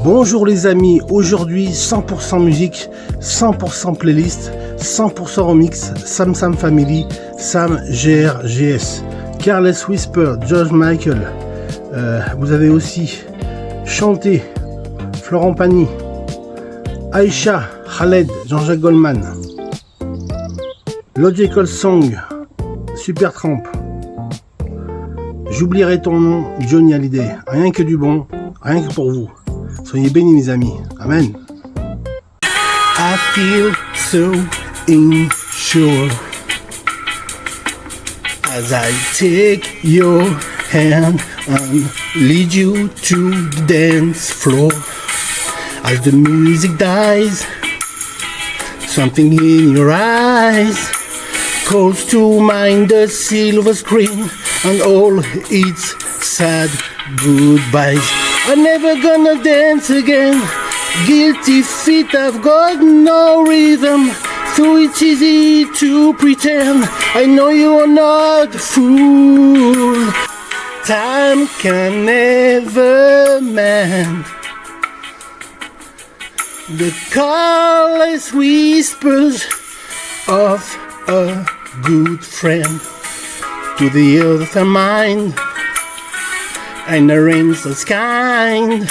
Bonjour les amis, aujourd'hui 100% musique, 100% playlist, 100% remix, Sam Family, Sam GRGS, Careless Whisper, George Michael. Vous avez aussi chanté Florent Pagny, Aïcha, Khaled, Jean-Jacques Goldman, Logical Song, Supertramp, J'oublierai ton nom, Johnny Hallyday. Rien que du bon, rien que pour vous. Soyez bénis mes amis. Amen. I feel so unsure as I take your hand and lead you to the dance floor. As the music dies, something in your eyes calls to mind the silver screen and all its sad goodbyes. I'm never gonna dance again. Guilty feet have got no rhythm. So it's easy to pretend I know you're not a fool. Time can never mend the careless whispers of a good friend. To the earth and mind, and the rain's as kind.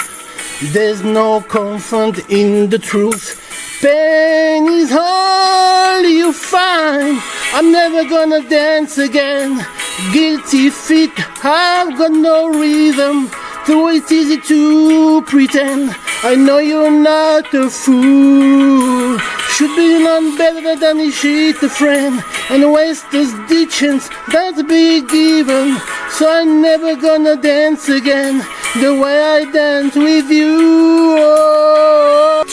There's no comfort in the truth. Pain is all you find. I'm never gonna dance again. Guilty feet have got no rhythm. Though it's easy to pretend I know you're not a fool. Should be none better than a shit a friend and waste those ditches that's be given. So I'm never gonna dance again the way I dance with you. Oh.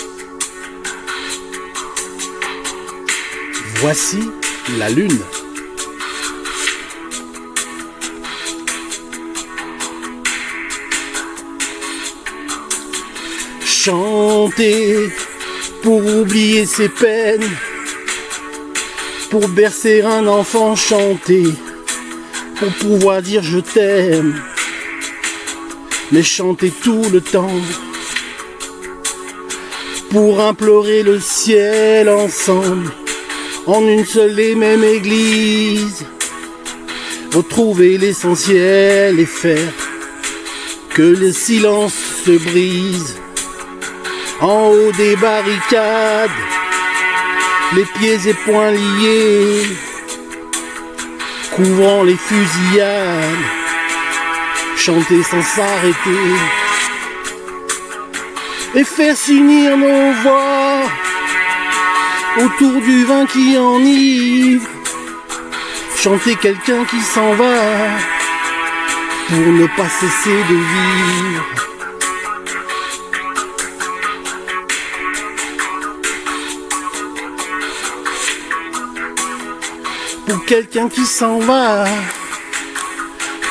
Voici la lune. Chanter pour oublier ses peines, pour bercer un enfant, chanter pour pouvoir dire je t'aime, mais chanter tout le temps pour implorer le ciel ensemble en une seule et même église, retrouver l'essentiel et faire que le silence se brise. En haut des barricades, les pieds et poings liés, couvrant les fusillades, chanter sans s'arrêter, et faire s'unir nos voix autour du vin qui enivre, chanter quelqu'un qui s'en va pour ne pas cesser de vivre. Pour quelqu'un qui s'en va,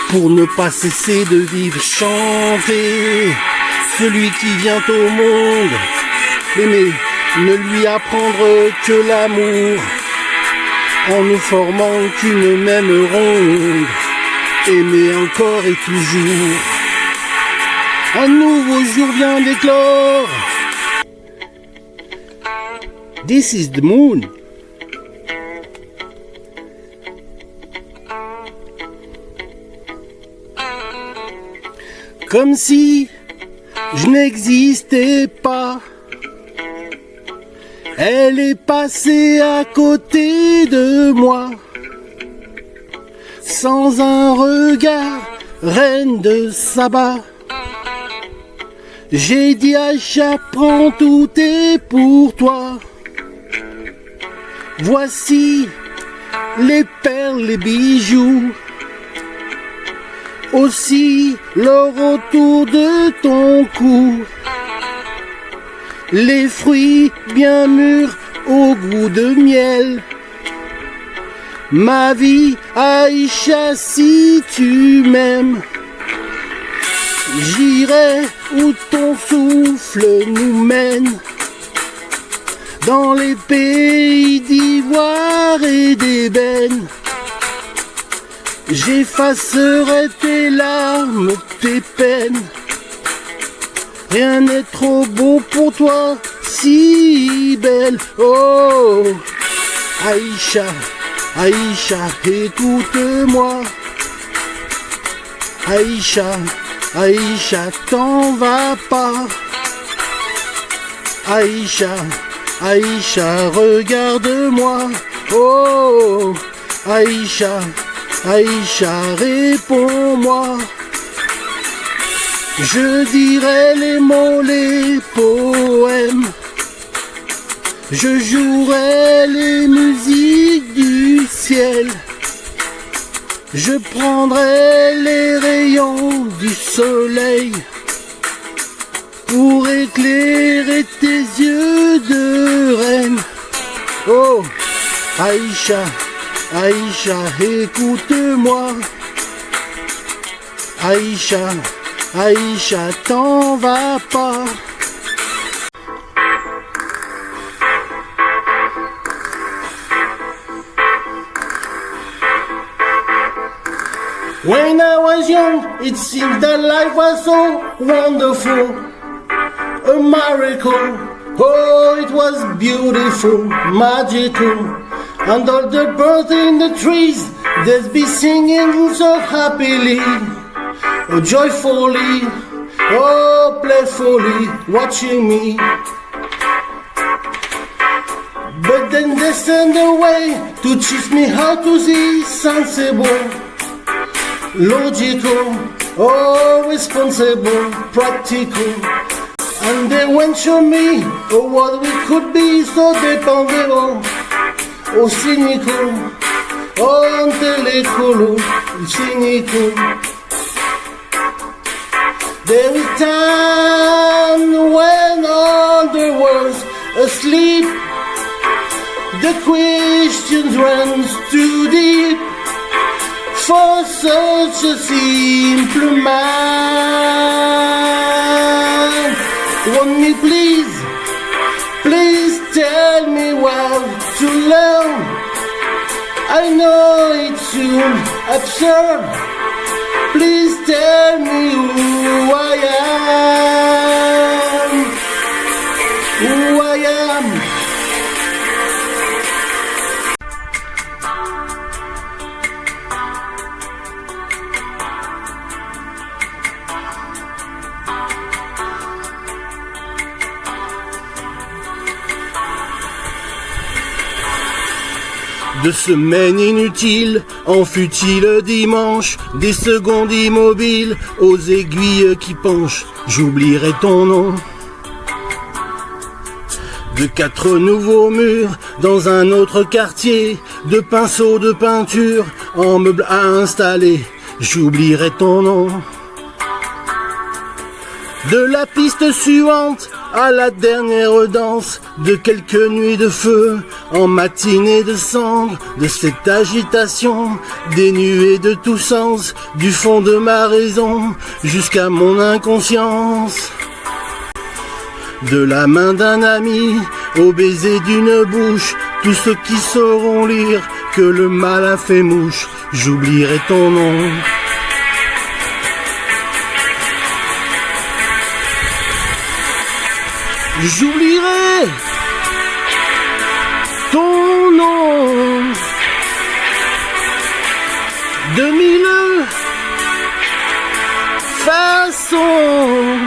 pour ne pas cesser de vivre, chanter celui qui vient au monde, aimer, ne lui apprendre que l'amour, en ne formant qu'une même ronde, aimer encore et toujours. Un nouveau jour vient d'éclore. This is the moon. Comme si je n'existais pas, elle est passée à côté de moi, sans un regard, reine de Saba. J'ai dit Aïcha, prends tout est pour toi. Voici les perles, les bijoux, aussi l'or autour de ton cou, les fruits bien mûrs au goût de miel. Ma vie, Aïcha, si tu m'aimes, j'irai où ton souffle nous mène, dans les pays d'ivoire et d'ébène. J'effacerai tes larmes, tes peines, Rien n'est trop beau pour toi, si belle. Oh, Aïcha, Aïcha, écoute-moi. Aïcha, Aïcha, t'en vas pas. Aïcha, Aïcha, regarde-moi. Oh, Aïcha, Aïcha, réponds-moi. Je dirai les mots, les poèmes. Je jouerai les musiques du ciel. Je prendrai les rayons du soleil pour éclairer tes yeux de reine. Oh, Aïcha, Aïcha, écoute-moi. Aïcha, Aïcha, t'en vas pas. When I was young, it seemed that life was so wonderful, a miracle. Oh, it was beautiful, magical, and all the birds in the trees, they'd be singing so happily, oh, joyfully, oh, playfully, watching me. But then they sent away to teach me how to see sensible, logical, oh, responsible, practical. And they went to me, oh, what we could be, so dependable, oh, cynical, oh, intellectual, cynical. There is time when all the world's asleep, the questions run too deep for such a simple man. Won't me please, please tell me what to learn. I know it's soon absurd. Please tell me who I am, who I am. De semaines inutiles, en fut-il dimanche, des secondes immobiles, aux aiguilles qui penchent, j'oublierai ton nom. De 4 nouveaux murs, dans un autre quartier, de pinceaux de peinture, en meubles à installer, j'oublierai ton nom. De la piste suivante à la dernière danse, de quelques nuits de feu, en matinée de cendre, de cette agitation, dénuée de tout sens, du fond de ma raison, jusqu'à mon inconscience. De la main d'un ami, au baiser d'une bouche, tous ceux qui sauront lire que le mal a fait mouche, j'oublierai ton nom. J'oublierai ton nom. De mille façons.